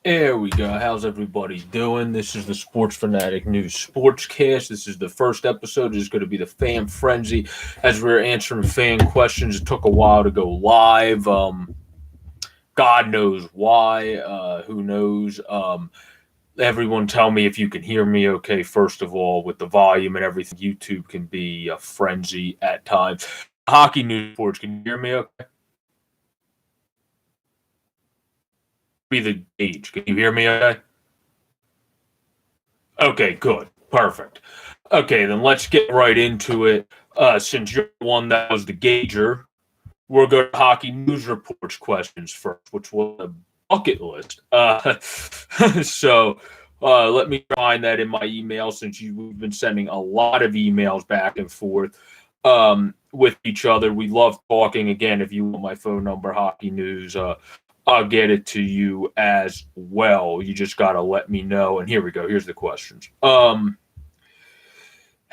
There we go. How's everybody doing? This is the Sports Fanatic News Sportscast. This is the first episode. It's going to be the fan frenzy as we're answering fan questions. It took a while to go live. God knows why. Who knows? Everyone tell me if you can hear me okay, first of all, with the volume and everything. YouTube can be a frenzy at times. Hockey News Sports, can you hear me okay? Be the gauge. Can you hear me okay? Okay, good. Perfect. Okay, then let's get right into it. Since you're the one that was the gauger, we'll go to Hockey News Reports questions first, which was a bucket list. So let me find that in my email since we've been sending a lot of emails back and forth with each other. We love talking. Again, if you want my phone number, Hockey News, I'll get it to you as well. You just got to let me know. And here we go. Here's the questions. How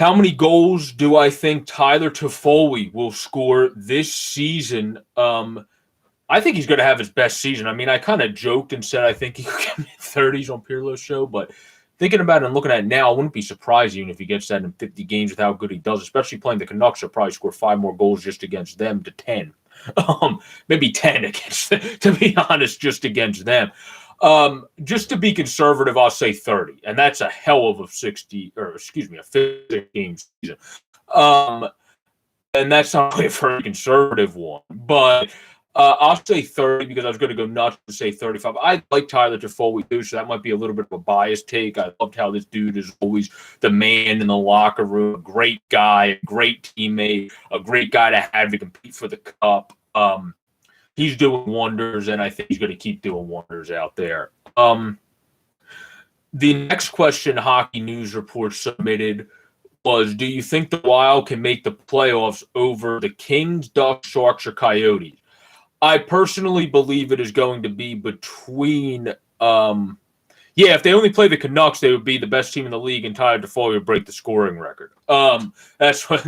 many goals do I think Tyler Toffoli will score this season? I think he's going to have his best season. I mean, I kind of joked and said I think he could get 30s on Pirlo's show, but thinking about it and looking at it now, I wouldn't be surprised even if he gets that in 50 games with how good he does, especially playing the Canucks. He'll probably score 5 more goals just against them to 10. Maybe 10 against them, to be honest, just against them. Just to be conservative, I'll say 30, and that's a hell of a 50 game season. And that's not really a very conservative one, but I'll say 30 because I was going to go nuts to say 35. I like Tyler Toffoli too, so that might be a little bit of a biased take. I loved how this dude is always the man in the locker room, a great guy, a great teammate, a great guy to have to compete for the cup. He's doing wonders, and I think he's going to keep doing wonders out there. The next question Hockey News Report submitted was, do you think the Wild can make the playoffs over the Kings, Ducks, Sharks, or Coyotes? I personally believe it is going to be between if they only play the Canucks, they would be the best team in the league, and Tyler Toffoli would break the scoring record. That's what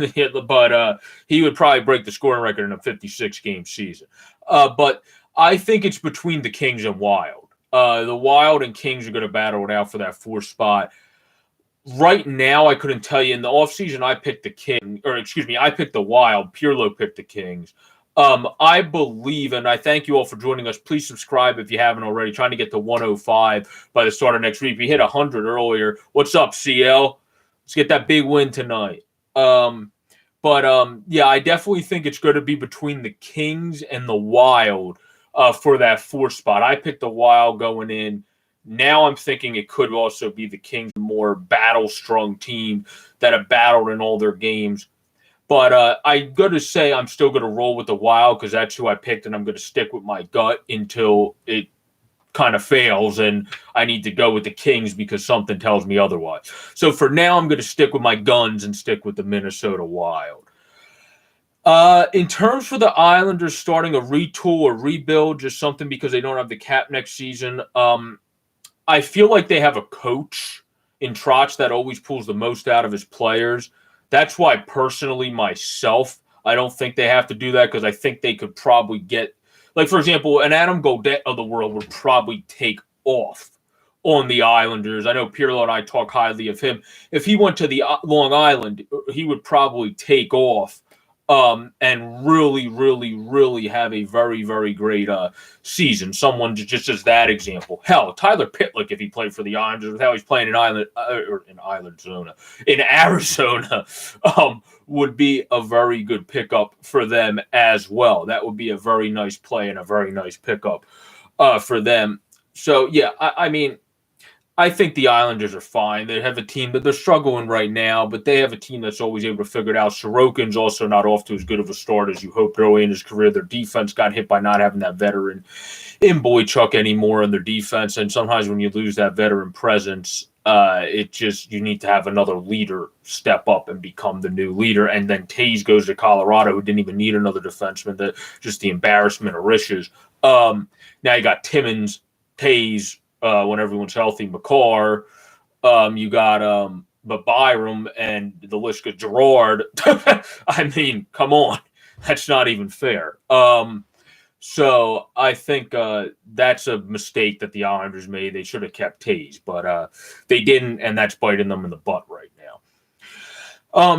but he would probably break the scoring record in a 56-game season. But I think it's between the Kings and Wild. The Wild and Kings are going to battle it out for that 4th spot. Right now, I couldn't tell you. In the offseason, I picked I picked the Wild. Pirlo picked the Kings. I believe, and I thank you all for joining us. Please subscribe if you haven't already. Trying to get to 105 by the start of next week. We hit 100 earlier. What's up, CL? Let's get that big win tonight. I definitely think it's going to be between the Kings and the Wild for that 4th spot. I picked the Wild going in. Now I'm thinking it could also be the Kings, more battle-strung team that have battled in all their games. But I'm going to say I'm still going to roll with the Wild because that's who I picked, and I'm going to stick with my gut until it kind of fails, and I need to go with the Kings because something tells me otherwise. So for now, I'm going to stick with my guns and stick with the Minnesota Wild. In terms for the Islanders starting a retool or rebuild, just something because they don't have the cap next season, I feel like they have a coach in Trotz that always pulls the most out of his players. That's why, personally, myself, I don't think they have to do that because I think they could probably get, like, for example, an Adam Gaudette of the world would probably take off on the Islanders. I know Pirlo and I talk highly of him. If he went to the Long Island, he would probably take off and really, really, really have a very, very great season. Someone just as that example. Hell, Tyler Pitlick, if he played for the Islanders, with how he's playing in Arizona, would be a very good pickup for them as well. That would be a very nice play and a very nice pickup for them. So, yeah, I mean, I think the Islanders are fine. They have a team that they're struggling right now, but they have a team that's always able to figure it out. Sorokin's also not off to as good of a start as you hoped early in his career. Their defense got hit by not having that veteran in Boychuk anymore in their defense. And sometimes when you lose that veteran presence, you need to have another leader step up and become the new leader. And then Taves goes to Colorado, who didn't even need another defenseman. That just the embarrassment of riches. Now you got Timmins, Taves, when everyone's healthy, McCarr, you got Byram, and the list goes Gerard. I mean, come on. That's not even fair. So I think that's a mistake that the Islanders made. They should have kept Taves, but they didn't, and that's biting them in the butt right now.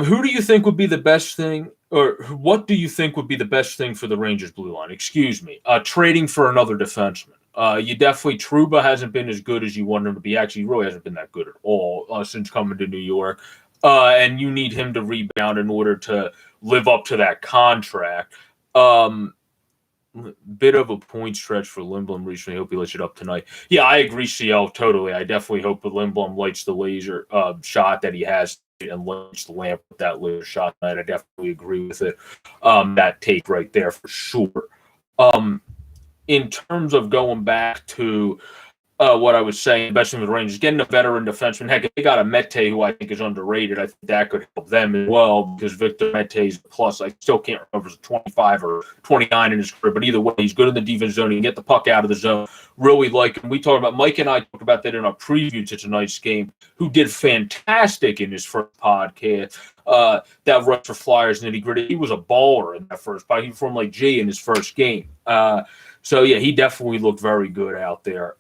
Who do you think would be the best thing, or what do you think would be the best thing for the Rangers blue line? Excuse me. Trading for another defenseman. You definitely, Trouba hasn't been as good as you want him to be. Actually, he really hasn't been that good at all since coming to New York. And you need him to rebound in order to live up to that contract. Bit of a point stretch for Lindblom recently. I hope he lights it up tonight. Yeah, I agree, CL, totally. I definitely hope that Lindblom lights the laser shot that he has and lights the lamp with that laser shot tonight. I definitely agree with it. That take right there for sure. In terms of going back to what I was saying, best thing with the Rangers, getting a veteran defenseman. Heck, they got a Mete who I think is underrated. I think that could help them as well because Victor Mete's plus. I still can't remember if it's 25 or 29 in his career, but either way, he's good in the defense zone. He can get the puck out of the zone. Really like him. We talked about Mike and I talked about that in our preview to tonight's game, who did fantastic in his first podcast. That rush for Flyers nitty gritty. He was a baller in that first part. He performed like G in his first game. So yeah, he definitely looked very good out there.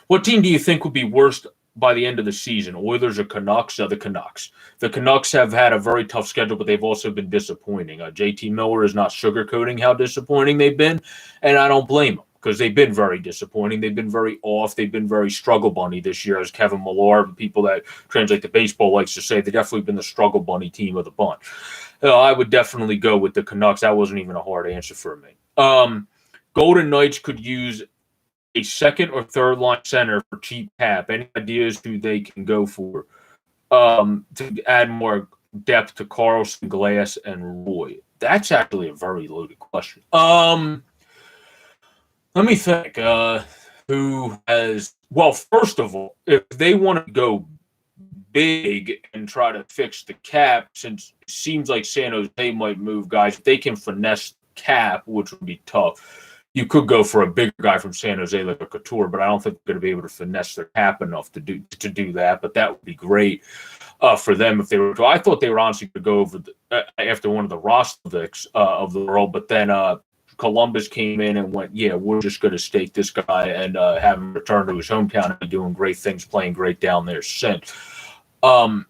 What team do you think would be worst by the end of the season? Oilers or Canucks? The Canucks. The Canucks have had a very tough schedule, but they've also been disappointing. JT Miller is not sugarcoating how disappointing they've been, and I don't blame him because they've been very disappointing. They've been very off. They've been very struggle bunny this year, as Kevin Millar, people that translate to baseball, likes to say. They've definitely been the struggle bunny team of the bunch. I would definitely go with the Canucks. That wasn't even a hard answer for me. Golden Knights could use a second or third line center for cheap cap. Any ideas who they can go for to add more depth to Carlson, Glass, and Roy? That's actually a very loaded question. Let me think. Who has? Well, first of all, if they want to go big and try to fix the cap, since it seems like San Jose might move guys, if they can finesse cap, which would be tough. You could go for a bigger guy from San Jose like a Couture, but I don't think they're going to be able to finesse their cap enough to do that. But that would be great for them if they were. I thought they were honestly going to go over after one of the Rostovic's of the world, but then Columbus came in and went, yeah, we're just going to stake this guy and have him return to his hometown and be doing great things, playing great down there since. For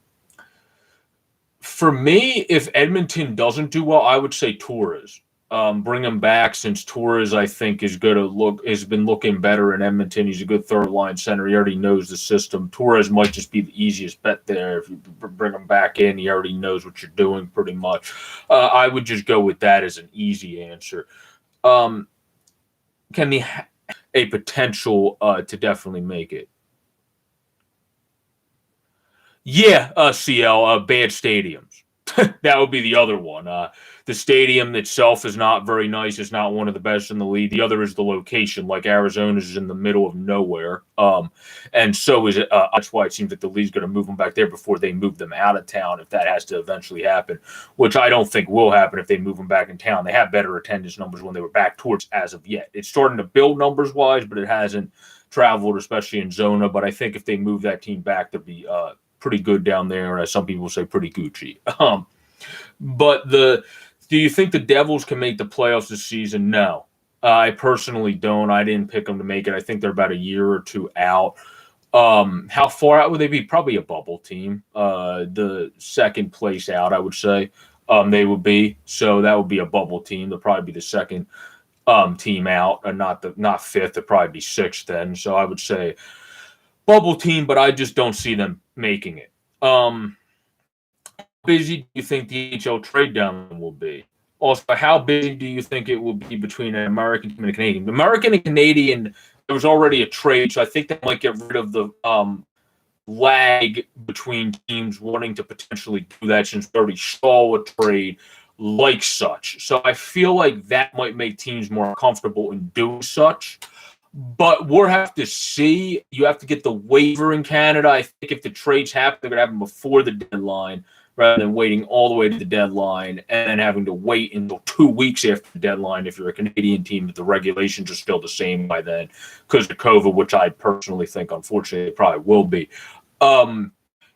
me, if Edmonton doesn't do well, I would say Torres. Bring him back since Torres, I think, has been looking better in Edmonton. He's a good third line center. He already knows the system. Torres might just be the easiest bet there. If you bring him back in, he already knows what you're doing pretty much. I would just go with that as an easy answer. Can they have a potential to definitely make it? Yeah, CL, bad stadiums. That would be the other one. The stadium itself is not very nice. It's not one of the best in the league. The other is the location. Like Arizona is in the middle of nowhere. And so is it. That's why it seems like the league's going to move them back there before they move them out of town, if that has to eventually happen, which I don't think will happen if they move them back in town. They have better attendance numbers when they were back towards as of yet. It's starting to build numbers-wise, but it hasn't traveled, especially in Zona. But I think if they move that team back, they'll be pretty good down there, and as some people say, pretty Gucci. But do you think the Devils can make the playoffs this season? No. I personally don't. I didn't pick them to make it. I think they're about a year or two out. How far out would they be? Probably a bubble team. The second place out, I would say, they would be. So that would be a bubble team. They'll probably be the second team out, and not fifth. They'll probably be sixth then. So I would say bubble team, but I just don't see them making it. Busy do you think the NHL trade deadline will be? Also, how busy do you think it will be between an American team and a Canadian? The American and Canadian, there was already a trade, so I think they might get rid of the lag between teams wanting to potentially do that since they already saw a trade like such. So I feel like that might make teams more comfortable in doing such. But we'll have to see. You have to get the waiver in Canada. I think if the trades happen, they're going to happen before the deadline rather than waiting all the way to the deadline and then having to wait until 2 weeks after the deadline if you're a Canadian team, if the regulations are still the same by then because of COVID, which I personally think, unfortunately, it probably will be.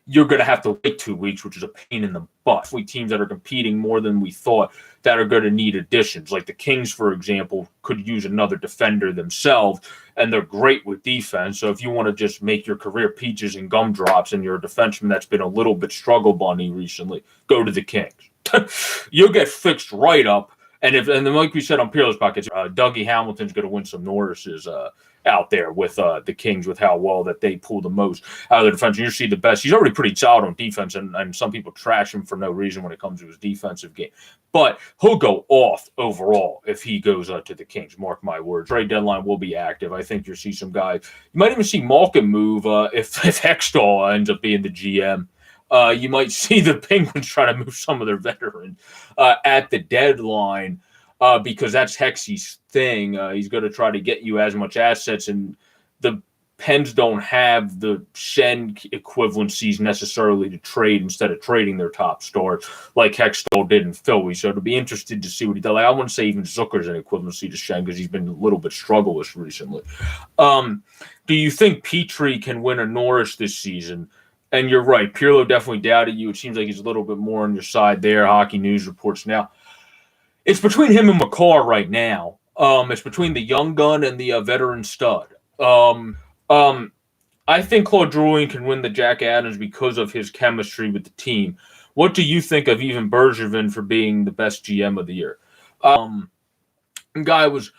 you're going to have to wait 2 weeks, which is a pain in the butt. Teams that are competing more than we thought that are going to need additions. Like the Kings, for example, could use another defender themselves, and they're great with defense. So if you want to just make your career peaches and gumdrops and you're a defenseman that's been a little bit struggle bunny recently, go to the Kings. You'll get fixed right up. And then like we said on Peerless Pockets, Dougie Hamilton's going to win some Norrises out there with the Kings, with how well that they pull the most out of the defense. And you see the best. He's already pretty solid on defense, and some people trash him for no reason when it comes to his defensive game. But he'll go off overall if he goes to the Kings. Mark my words. Trade deadline will be active. I think you'll see some guys. You might even see Malkin move if Hextall ends up being the GM. You might see the Penguins try to move some of their veterans at the deadline because that's Hexy's thing. He's going to try to get you as much assets, and the Pens don't have the Shen equivalencies necessarily to trade instead of trading their top stars like Hextall did in Philly. So to be interested to see what he does. Like, I wouldn't say even Zucker's an equivalency to Shen because he's been a little bit struggleless recently. Do you think Petrie can win a Norris this season? And you're right. Pirlo definitely doubted you. It seems like he's a little bit more on your side there. Hockey News reports now. It's between him and McCarr right now. It's between the young gun and the veteran stud. I think Claude Drouin can win the Jack Adams because of his chemistry with the team. What do you think of Ivan Bergevin for being the best GM of the year? Guy was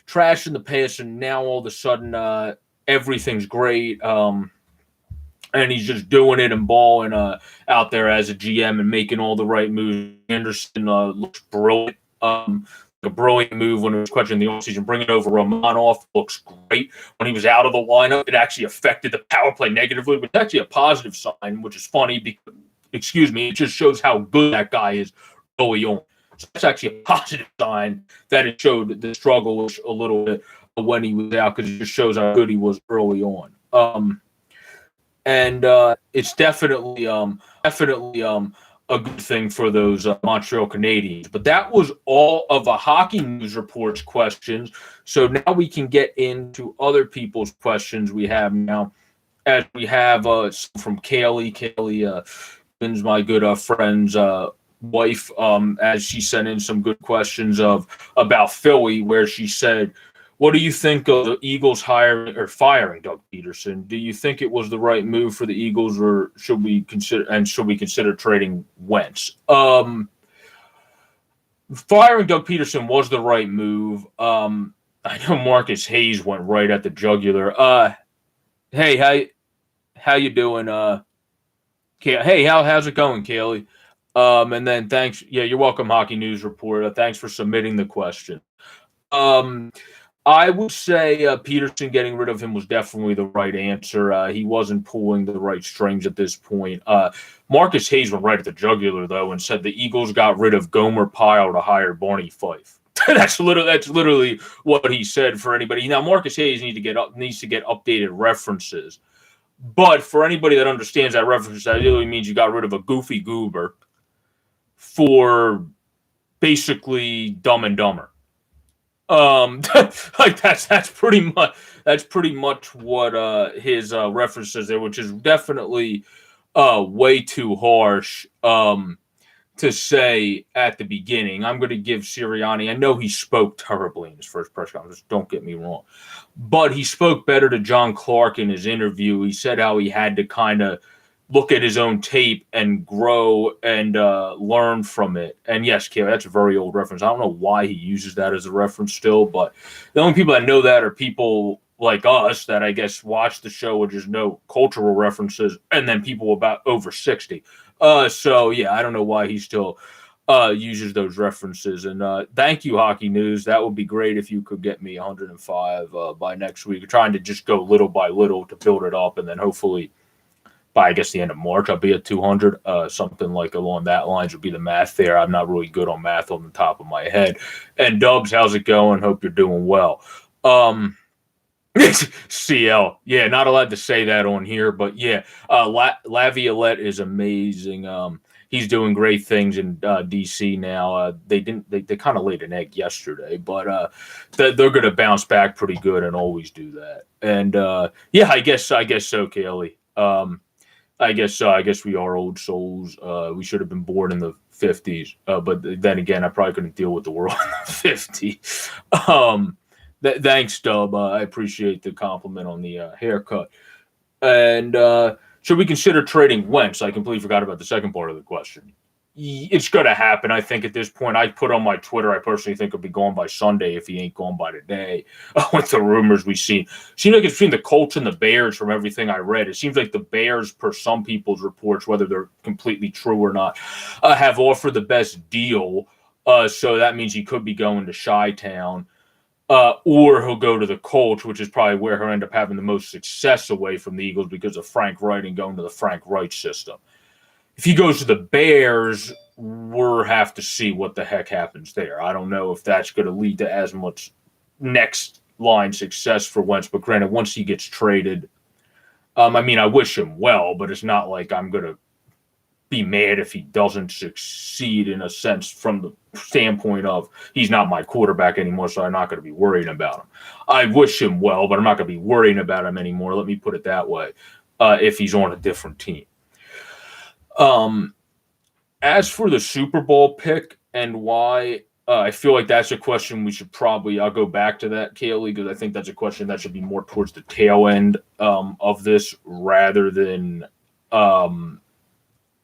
trash in the past, and now all of a sudden everything's great. And he's just doing it and balling out there as a GM and making all the right moves. Anderson looks brilliant. A brilliant move when it was questioned in the offseason. Bringing over Romanov looks great. When he was out of the lineup, it actually affected the power play negatively, but it's actually a positive sign, which is funny because, it just shows how good that guy is early on. So it's actually a positive sign that it showed the struggle a little bit when he was out because it just shows how good he was early on. And it's definitely a good thing for those Montreal Canadiens. But that was all of the Hockey News Report's questions. So now we can get into other people's questions we have now. As we have from Kaylee. Kaylee is my good friend's wife, as she sent in some good questions about Philly, where she said, what do you think of the Eagles hiring or firing Doug Peterson? Do you think it was the right move for the Eagles, or should we consider trading Wentz? Firing Doug Peterson was the right move. I know Marcus Hayes went right at the jugular. Hey, how you doing? Hey, how's it going, Kaylee? And then thanks. Yeah, you're welcome, Hockey News Report. Thanks for submitting the question. I would say Peterson getting rid of him was definitely the right answer. He wasn't pulling the right strings at this point. Marcus Hayes went right at the jugular, though, and said the Eagles got rid of Gomer Pyle to hire Barney Fife. That's literally what he said for anybody. Now, Marcus Hayes needs to get updated references. But for anybody that understands that reference, that really means you got rid of a goofy goober for basically Dumb and Dumber. Like that's pretty much what his reference says there, which is definitely way too harsh to say at the beginning. I'm going to give Sirianni. I know he spoke terribly in his first press conference. Don't get me wrong, but he spoke better to John Clark in his interview. He said how he had to kind of look at his own tape and grow and learn from it. And yes, Kayla, that's a very old reference. I don't know why he uses that as a reference still, but the only people that know that are people like us that I guess watch the show or just know cultural references, and then people about over 60. So yeah, I don't know why he still uses those references. And thank you, Hockey News. That would be great if you could get me 105 by next week. We're trying to just go little by little to build it up, and then hopefully by, I guess, the end of March, I'll be at 200, something like along that lines would be the math there. I'm not really good on math on the top of my head. And Dubs, how's it going? Hope you're doing well. CL, yeah, not allowed to say that on here, but yeah, Laviolette is amazing. He's doing great things in DC now. They kind of laid an egg yesterday, but they're going to bounce back pretty good and always do that. And yeah, I guess so, Kaylee. I guess so. I guess we are old souls. We should have been born in the 50s. But then again, I probably couldn't deal with the world in the 50s. Thanks, Dub. I appreciate the compliment on the haircut. And should we consider trading Wentz? I completely forgot about the second part of the question. It's going to happen, I think, at this point. I put on my Twitter, I personally think he'll be gone by Sunday if he ain't gone by today. With the rumors we've seen. Seems like it's between the Colts and the Bears from everything I read. It seems like the Bears, per some people's reports, whether they're completely true or not, have offered the best deal. So that means he could be going to Chi-Town. Or he'll go to the Colts, which is probably where he'll end up having the most success away from the Eagles because of Frank Wright and going to the Frank Wright system. If he goes to the Bears, we'll have to see what the heck happens there. I don't know if that's going to lead to as much next line success for Wentz. But granted, once he gets traded, I wish him well, but it's not like I'm going to be mad if he doesn't succeed in a sense from the standpoint of he's not my quarterback anymore, so I'm not going to be worrying about him. I wish him well, but I'm not going to be worrying about him anymore. Let me put it that way. If he's on a different team. As for the Super Bowl pick and why, I feel like that's a question we should probably, I'll go back to that, Kaylee, because I think that's a question that should be more towards the tail end of this rather than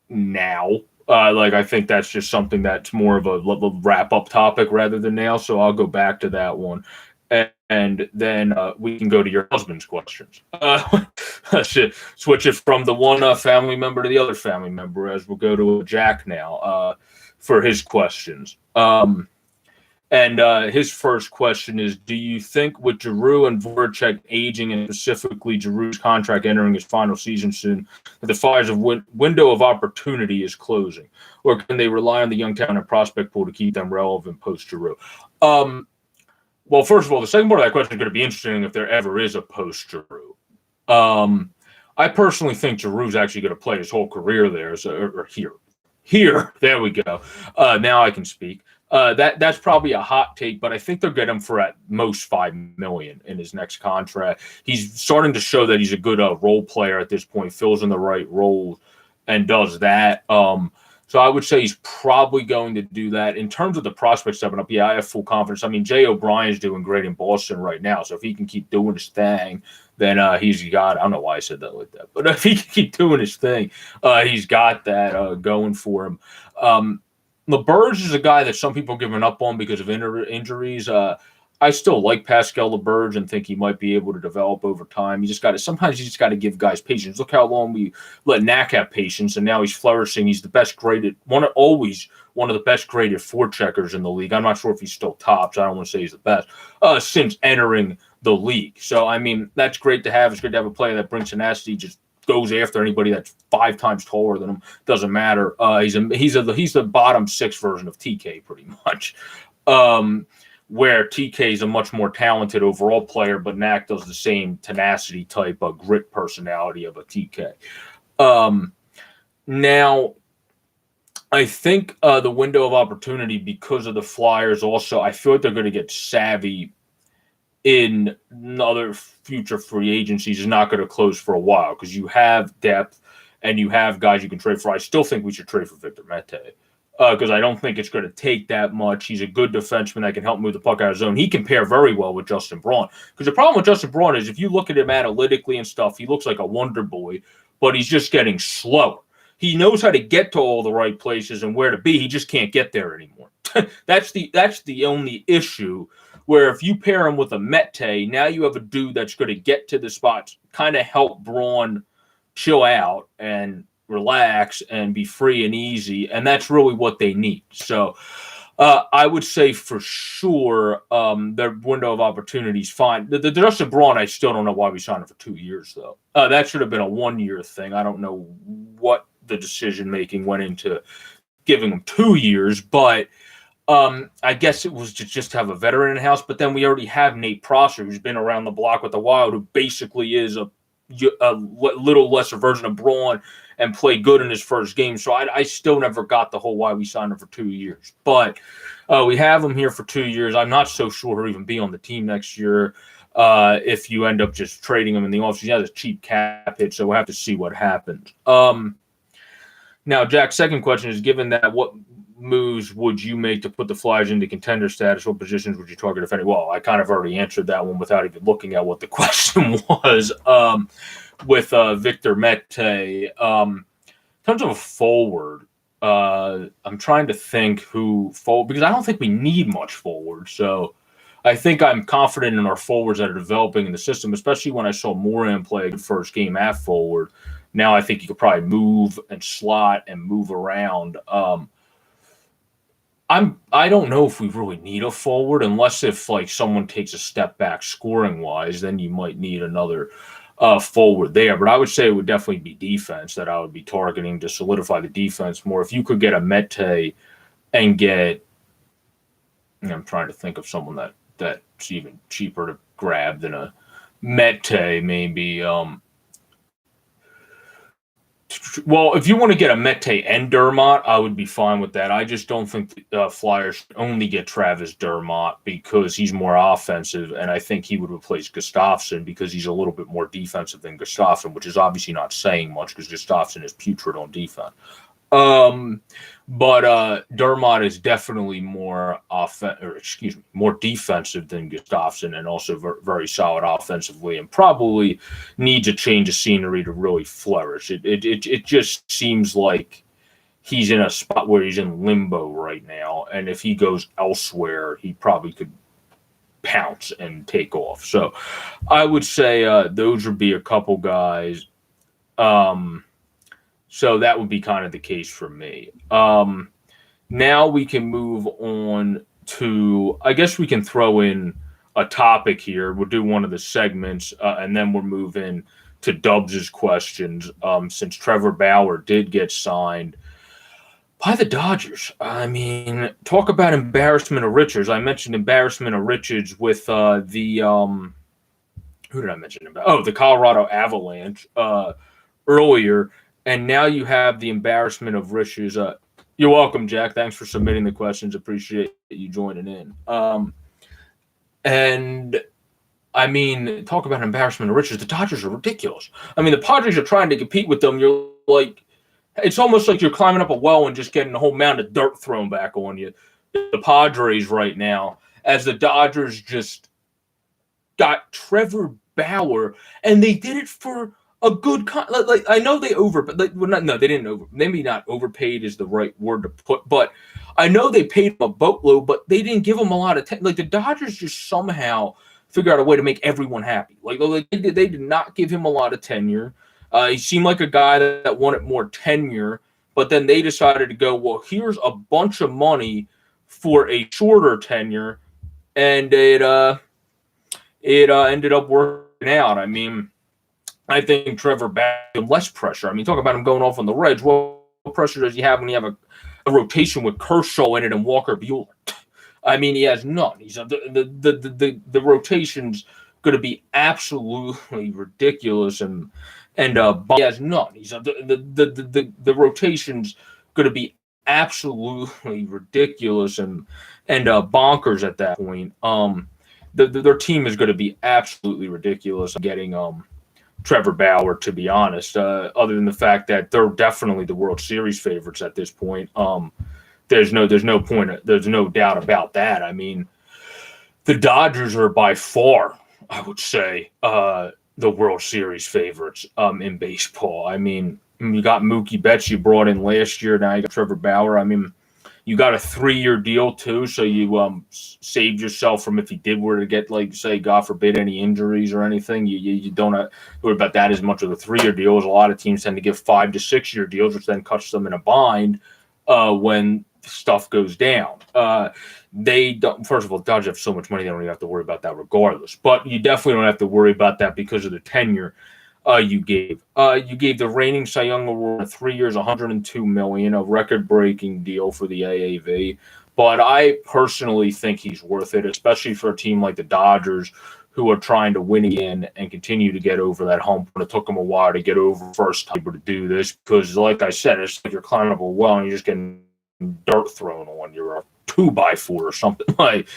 now. I think that's just something that's more of a wrap-up topic rather than now, so I'll go back to that one. And then we can go to your husband's questions. Switch it from the one family member to the other family member, as we'll go to Jack now for his questions. And his first question is, do you think with Giroux and Voracek aging and specifically Giroux's contract entering his final season soon, that the Flyers' window of opportunity is closing? Or can they rely on the young talent and prospect pool to keep them relevant post-Giroux? Well, first of all, the second part of that question is going to be interesting if there ever is a post-Giroux. I personally think Giroux's actually going to play his whole career there, or here. Here, there we go. Now I can speak. That's probably a hot take, but I think they'll get him for at most $5 million in his next contract. He's starting to show that he's a good role player at this point, fills in the right role, and does that. So I would say he's probably going to do that. In terms of the prospect stepping up, yeah, I have full confidence. I mean, Jay O'Brien's doing great in Boston right now, so if he can keep doing his thing, then he's got – I don't know why I said that like that, but if he can keep doing his thing, he's got that going for him. LeBurge is a guy that some people are giving up on because of injuries. I still like Pascal LeBurge and think he might be able to develop over time. Sometimes you just got to give guys patience. Look how long we let Knack have patience, and now he's flourishing. He's the best graded one of the best graded forecheckers in the league. I'm not sure if he's still tops. I don't want to say he's the best since entering the league. So I mean, that's great to have. It's good to have a player that brings tenacity, just goes after anybody that's 5 times taller than him. Doesn't matter. He's the bottom 6 version of TK pretty much. Where TK is a much more talented overall player, but Knack does the same tenacity type of grit personality of a TK. Now, I think the window of opportunity because of the Flyers also, I feel like they're going to get savvy in other future free agencies is not going to close for a while because you have depth and you have guys you can trade for. I still think we should trade for Victor Mete. Because I don't think it's going to take that much. He's a good defenseman that can help move the puck out of zone. He can pair very well with Justin Braun. Because the problem with Justin Braun is if you look at him analytically and stuff, he looks like a wonder boy, but he's just getting slower. He knows how to get to all the right places and where to be. He just can't get there anymore. That's the only issue. Where if you pair him with a Mete, now you have a dude that's going to get to the spots, kind of help Braun chill out and relax and be free and easy, and that's really what they need. So I would say for sure their window of opportunity is fine. The Justin Braun, I still don't know why we signed him for 2 years, though. That should have been a 1-year thing. I don't know what the decision-making went into giving him 2 years, but I guess it was to just have a veteran in-house, but then we already have Nate Prosser, who's been around the block with the Wild, who basically is a little lesser version of Braun and played good in his first game. So I still never got the whole why we signed him for 2 years. But we have him here for 2 years. I'm not so sure he'll even be on the team next year. if you end up just trading him in the offseason. He has a cheap cap hit, so we'll have to see what happens. Now, Jack, second question is, given that, what moves would you make to put the Flyers into contender status? What positions would you target, if any? Well, I kind of already answered that one without even looking at what the question was with Victor Mete. In terms of a forward, I'm trying to think who forward, because I don't think we need much forward. So I think I'm confident in our forwards that are developing in the system, especially when I saw Moran play the first game at forward. Now I think you could probably move and slot and move around. I don't know if we really need a forward, unless if like someone takes a step back scoring wise, then you might need another forward there. But I would say it would definitely be defense that I would be targeting to solidify the defense more. If you could get a Mete and get, I'm trying to think of someone that's even cheaper to grab than a Mete, maybe. Well, if you want to get a Mete and Dermott, I would be fine with that. I just don't think the Flyers should only get Travis Dermott because he's more offensive, and I think he would replace Gustafsson because he's a little bit more defensive than Gustafsson, which is obviously not saying much because Gustafsson is putrid on defense. But Dermott is definitely more more defensive than Gustafsson, and also very solid offensively, and probably needs a change of scenery to really flourish. It just seems like he's in a spot where he's in limbo right now, and if he goes elsewhere, he probably could pounce and take off. So I would say those would be a couple guys. So that would be kind of the case for me. Now we can move on to, I guess we can throw in a topic here. We'll do one of the segments, and then we'll move in to Dubs' questions, since Trevor Bauer did get signed by the Dodgers. I mean, talk about embarrassment of riches. I mentioned embarrassment of riches with who did I mention about? Oh, the Colorado Avalanche earlier. And now you have the embarrassment of riches. You're welcome, Jack. Thanks for submitting the questions. Appreciate you joining in. And I mean, talk about embarrassment of riches. The Dodgers are ridiculous. I mean, the Padres are trying to compete with them. You're like, it's almost like you're climbing up a well and just getting a whole mound of dirt thrown back on you. The Padres right now, as the Dodgers just got Trevor Bauer, and they did it for a good like I know they they didn't over, maybe not overpaid is the right word to put, but I know they paid him a boatload, but they didn't give him a lot of like the Dodgers just somehow figure out a way to make everyone happy. Like they did not give him a lot of tenure. He seemed like a guy that wanted more tenure, but then they decided to go, well, here's a bunch of money for a shorter tenure, and it ended up working out. I mean, I think Trevor Bauer less pressure. I mean, talk about him going off on the Reds. What pressure does he have when you have a rotation with Kershaw in it and Walker Buehler? I mean, he has none. He's the rotation's going to be absolutely ridiculous, and he has none. He's the rotation's going to be absolutely ridiculous and bonkers at that point. Their team is going to be absolutely ridiculous. Getting Trevor Bauer, to be honest, other than the fact that they're definitely the World Series favorites at this point. There's no doubt about that. I mean, the Dodgers are by far, I would say, the World Series favorites in baseball. I mean, you got Mookie Betts you brought in last year. Now you got Trevor Bauer. I mean, you got a 3-year deal too, so you saved yourself from, if he were to get, like, say, God forbid, any injuries or anything. You don't have to worry about that as much of the 3-year deals. A lot of teams tend to give 5 to 6-year deals, which then cuts them in a bind when stuff goes down. They don't. First of all, Dodgers have so much money they don't even have to worry about that regardless. But you definitely don't have to worry about that because of the tenure you gave. You gave the reigning Cy Young Award 3 years, $102 million, a record-breaking deal for the AAV. But I personally think he's worth it, especially for a team like the Dodgers, who are trying to win again and continue to get over that hump. And it took them a while to get over first time to do this because, like I said, it's like you're climbing up a well and you're just getting dirt thrown on. You're a 2x4 or something. Like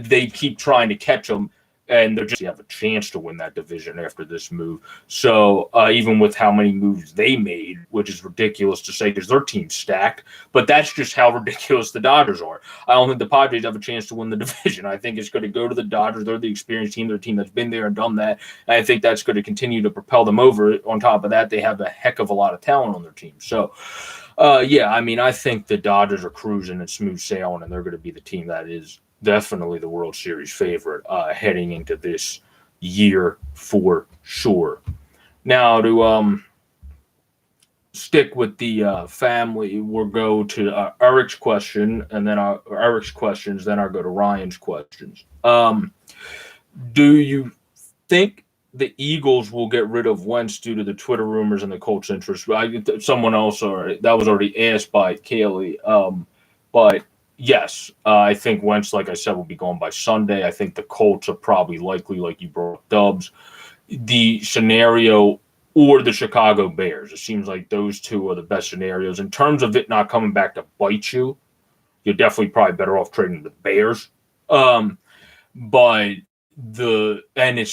they keep trying to catch them and they're just have a chance to win that division after this move. So even with how many moves they made, which is ridiculous to say because their team's stacked, but that's just how ridiculous the Dodgers are. I don't think the Padres have a chance to win the division. I think it's going to go to the Dodgers. They're the experienced team. They're a team that's been there and done that. And I think that's going to continue to propel them over. On top of that, they have a heck of a lot of talent on their team. So, I think the Dodgers are cruising and smooth sailing, and they're going to be the team that is definitely the World Series favorite heading into this year for sure. Now, to stick with the family, we'll go to Eric's question, and then Eric's questions, then I'll go to Ryan's questions. Do you think the Eagles will get rid of Wentz due to the Twitter rumors and the Colts' interest? Someone else that was already asked by Kaylee, but yes, I think Wentz, like I said, will be gone by Sunday. I think the Colts are probably likely, like you brought up, Dubs, the scenario, or the Chicago Bears. It seems like those two are the best scenarios. In terms of it not coming back to bite you, you're definitely probably better off trading the Bears. But it's